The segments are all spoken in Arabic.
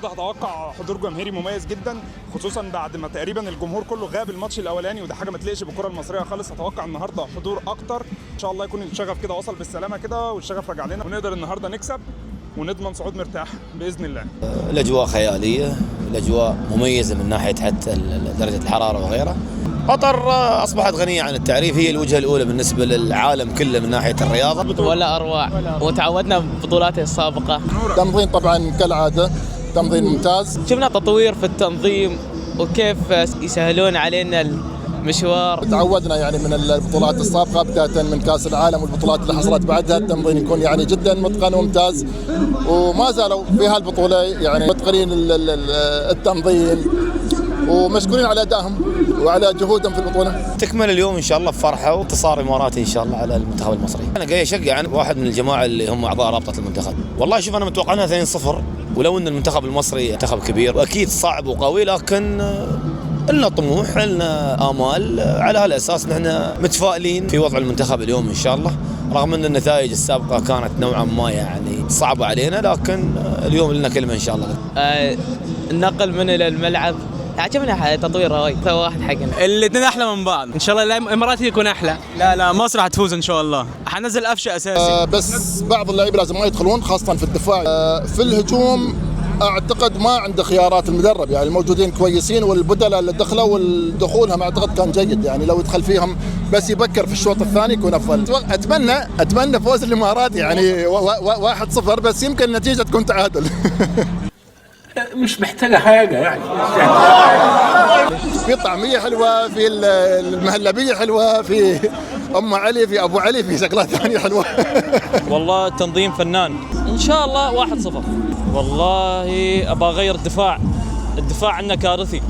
النهارده هتوقع حضور جماهيري مميز جدا، خصوصا بعد ما تقريبا الجمهور كله غاب الماتش الاولاني، وده حاجه ما تليقش بالكره المصريه خالص. هتوقع النهارده حضور اكتر ان شاء الله، يكون الشغف كده وصل بالسلامه كده، والشغف رجع لنا ونقدر النهارده نكسب ونضمن صعود مرتاح باذن الله. الاجواء خياليه، الاجواء مميزه من ناحيه حتى درجه الحراره وغيرها. قطر اصبحت غنيه عن التعريف، هي الوجهه الاولى بالنسبه للعالم كله من ناحيه الرياضه. ولا اروع، وتعودنا ببطولاته السابقه. تنظيم طبعا كالعاده تنظيم ممتاز، شفنا تطوير في التنظيم وكيف يسهلون علينا المشوار. تعودنا يعني من البطولات السابقه بدايه من كاس العالم والبطولات اللي حصلت بعدها التنظيم يكون يعني جدا متقن وممتاز، وما زالوا في هالبطوله يعني متقنين التنظيم ومشكورين على ادائهم وعلى جهودهم في البطوله. تكمل اليوم ان شاء الله بفرحه وانتصار اماراتي ان شاء الله على المنتخب المصري. انا جاي اشجع عن واحد من الجماعه اللي هم اعضاء رابطه المنتخب. والله شوف انا متوقع انها 2-0، ولو ان المنتخب المصري منتخب كبير واكيد صعب وقوي، لكن لنا طموح، لنا امال، على هالاساس نحن متفائلين في وضع المنتخب اليوم ان شاء الله، رغم ان النتائج السابقه كانت نوعا ما يعني صعبه علينا، لكن اليوم لنا كلمه ان شاء الله. النقل من الى الملعب عجبنا تطوير هواي، واحد حقنا. الاثنين احلى من بعض ان شاء الله. الاماراتي يكون احلى. لا مصر حتفوز ان شاء الله، حنزل قفشه اساسي. بس بعض اللعيبه لازم ما يدخلون خاصه في الدفاع. في الهجوم اعتقد ما عنده خيارات المدرب، يعني الموجودين كويسين، والبدلاء اللي دخلوا والدخولهم اعتقد كان جيد، يعني لو يدخل فيهم بس يبكر في الشوط الثاني يكون افضل. اتمنى فوز الامارات يعني 1-0، بس يمكن النتيجه تكون تعادل. مش محتاجه حاجه يعني. في طعميه حلوه، في المهلبيه حلوه، في ام علي، في ابو علي، في شغلات ثانيه حلوه. والله التنظيم فنان. ان شاء الله 1-0. والله ابغى اغير الدفاع عندنا كارثي.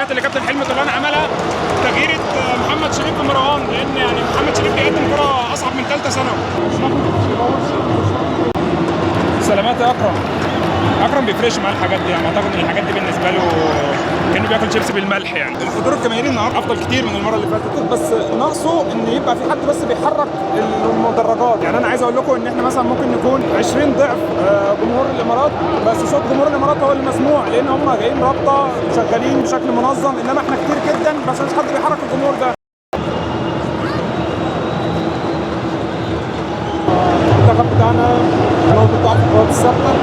اللي كابتن حلمي طولان عملها تغيير محمد شريف ومروان، لان يعني محمد شريف بيقدم كره اصعب من ثالثه ثانوي. سلامات يا اكرم بيفرش مع الحاجات دي، يعني اعتقد ان الحاجات دي بالنسبه له كانه بياكل شيبسي بالملح. يعني الحضور الجماهيري النهارده افضل كتير من المره اللي فاتت، بس ناقصه ان يبقى في حد بس بيحرك المدرجات. يعني انا عايز اقول لكم ان احنا مثلا ممكن نكون 20 ضعف جمهور الامارات، بس صوت جمهور الامارات هو اللي مسموع، لان هم جايين رابطه شغالين بشكل منظم، انما احنا كتير جدا بس مش حد بيحرك الجمهور ده. المنتخب بتاعنا نقطة ضعف الكرات الثابتة،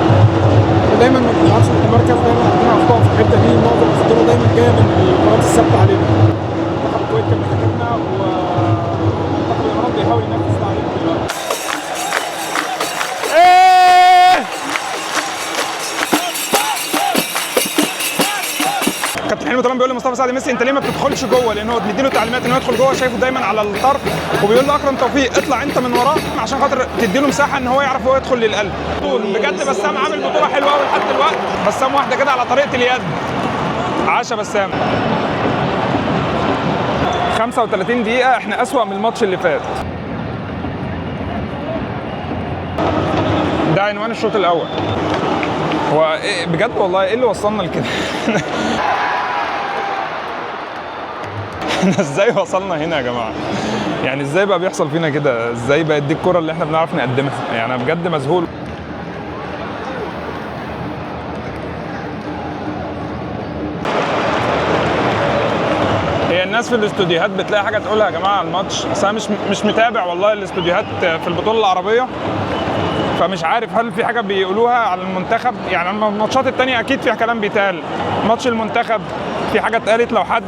ودايما ما بنعرفش نتمركز، دايما عندنا اخطاء في الحته دي، معظم الخطوره دايما جايه من الكرات الثابته علينا. منتخب الكويت كان بيذاكرنا، ومنتخب الامارات بيحاول ينفذ تعليمه دلوقتي. كابتن حلمي طولان بيقول لمصطفى سعد ميسي انت ليه ما بتدخلش جوه، لان هو بيديله تعليمات ان هو يدخل جوه، شايفه دايما على الطرف، وبيقول له اكرم توفيق اطلع انت من وراه عشان خاطر تديله مساحه ان هو يعرف هو يدخل للقلب. بجد بسام عامل بطوله حلوه قوي لحد دلوقتي، بسام واحده كده على طريقه اليد. عاشا بسام. 35 دقيقه احنا اسوأ من الماتش اللي فات. ده عنوان الشوط الاول. هو إيه بجد والله ايه اللي وصلنا لكده؟ احنا ازاي وصلنا هنا يا جماعه؟ يعني ازاي بقى بيحصل فينا كده؟ ازاي بقت دي الكره اللي احنا بنعرف نقدمها؟ يعني انا بجد مذهول. هي الناس في الاستوديوهات بتلاقي حاجه تقولها يا جماعه على الماتش، بس انا مش متابع والله الاستوديوهات في البطوله العربيه، فمش عارف هل في حاجه بيقولوها على المنتخب. يعني الماتشات الثانيه اكيد فيها كلام بيتقال، ماتش المنتخب في حاجه اتقالت، لو حد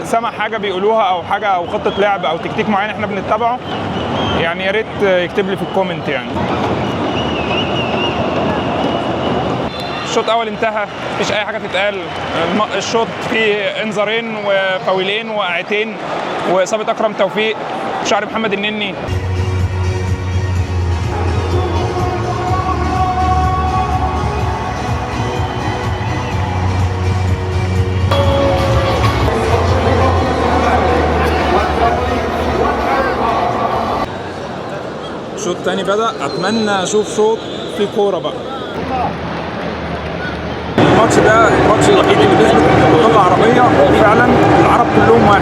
سمع حاجه بيقولوها او حاجه او خطه لعب او تكتيك معين احنا بنتبعه، يعني يا ريت يكتب لي في الكومنت. يعني الشوط الاول انتهى، مفيش اي حاجه تتقال. الشوط فيه انذارين وفاولين وقعتين واصابه اكرم توفيق وشعر محمد النني. الشوط الثاني بدأ، اتمنى اشوف شوط فيه كوره بقى. الماتش ده الماتش الوحيد اللي بيثبت ان البطوله عربيه وفعلا العرب كلهم واحد،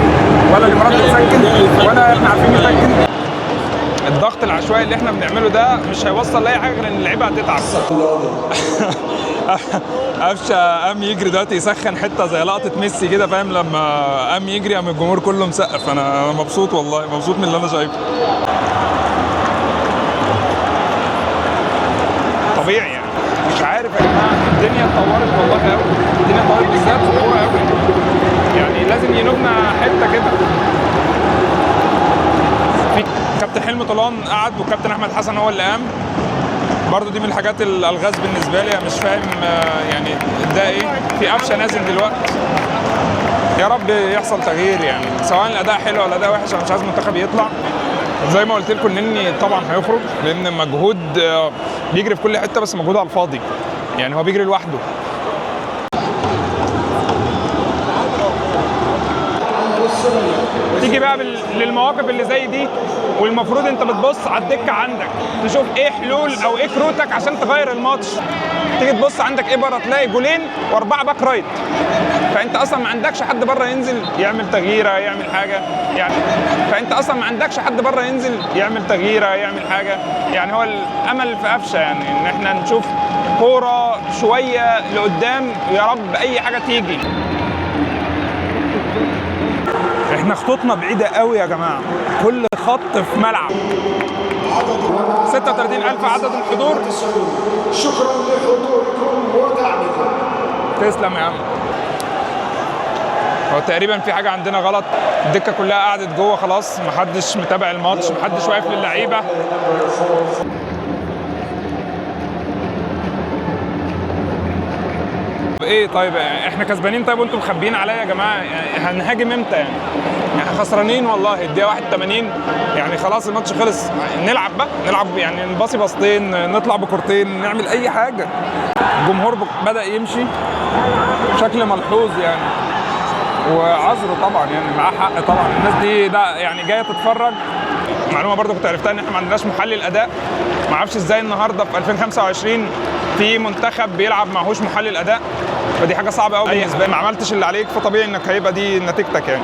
ولا الامارات بتسجل ولا احنا عارفين نسجل. الضغط العشوائي اللي احنا بنعمله ده مش هيوصل لاي حاجه غير ان اللعيبه هتتعب. قفشه قام يجري دلوقتي يسخن حته زي لقطه ميسي كده، فاهم؟ لما قام يجري قام الجمهور كله مسقف. انا مبسوط والله، مبسوط من اللي انا شايفه. طبيعي يعني، مش عارف يا جماعه، الدنيا اتطورت والله قوي، الدنيا اتطورت بالذات في الكوره قوي، يعني لازم ينوبنا حته كده. في كابتن حلمي طولان قعد وكابتن احمد حسن هو اللي قام، برضه دي من الحاجات الالغاز بالنسبه لي، مش فاهم يعني ده ايه. في قفشه نازل دلوقتي، يا رب يحصل تغيير يعني، سواء الاداء حلو ولا الاداء وحش. انا مش عايز المنتخب يطلع زي ما قلت لكم، النني طبعا هيخرج لان مجهود بيجري في كل حته، بس مجهود على الفاضي يعني، هو بيجري لوحده. تيجي بقى للمواقف اللي زي دي، والمفروض انت بتبص على الدكه عندك تشوف ايه حلول او ايه كروتك عشان تغير الماتش. تيجي تبص عندك ايه بره، تلاقي جولين واربعه باك رايت، فانت اصلا ما عندكش حد بره ينزل يعمل تغييره يعمل حاجه يعني، فانت اصلا ما عندكش حد بره ينزل يعمل تغييره يعمل حاجه يعني. هو الامل في قفشه يعني ان احنا نشوف كوره شويه لقدام، ويا رب اي حاجه تيجي. احنا خطوطنا بعيده قوي يا جماعه، كل خط في ملعب. 36,000 عدد الحضور. شكرا لحضوركم ودعمكم. تسلم يا عم. هو تقريبا في حاجه عندنا غلط، الدكه كلها قعدت جوه خلاص، محدش متابع الماتش، محدش واقف للعيبه. ايه طيب احنا كسبانين طيب وانتم مخبيين عليا يا جماعه؟ يعني هنهاجم امتى يعني؟ احنا خسرانين والله، الدقيقه 81 يعني خلاص الماتش خلص. نلعب بقى، نلعب يعني، نباصي باصتين، نطلع بكورتين، نعمل اي حاجه. الجمهور بدا يمشي بشكل ملحوظ يعني، وعذره طبعا يعني، معاه حق طبعا. الناس دي ده يعني جايه تتفرج. معلومه برضه كنت عرفتها ان احنا ما عندناش محلل اداء، ما اعرفش ازاي النهارده في 2025 في منتخب بيلعب معهوش محلل اداء، فدي حاجه صعبه قوي بالنسبه لي. ما عملتش اللي عليك فطبيعي انك هيبقى دي نتيجتك يعني.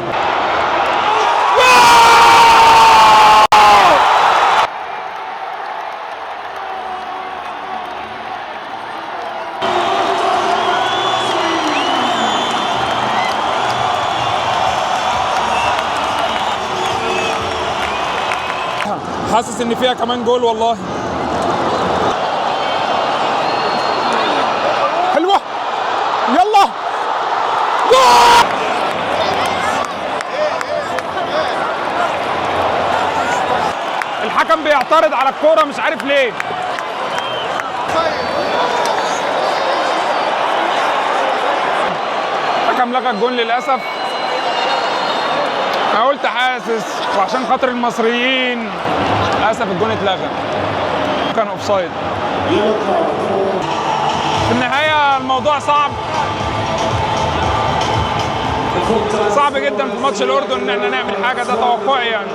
حاسس ان فيها كمان جول والله. حلوه، يلا جول. الحكم بيعترض على الكوره مش عارف ليه. الحكم لغى الجول للاسف. انا قلت حاسس وعشان خاطر المصريين، للاسف الجون اتلغى، كان اوفسايد. في النهايه الموضوع صعب جدا في ماتش الاردن ان احنا نعمل حاجه، ده توقعي يعني.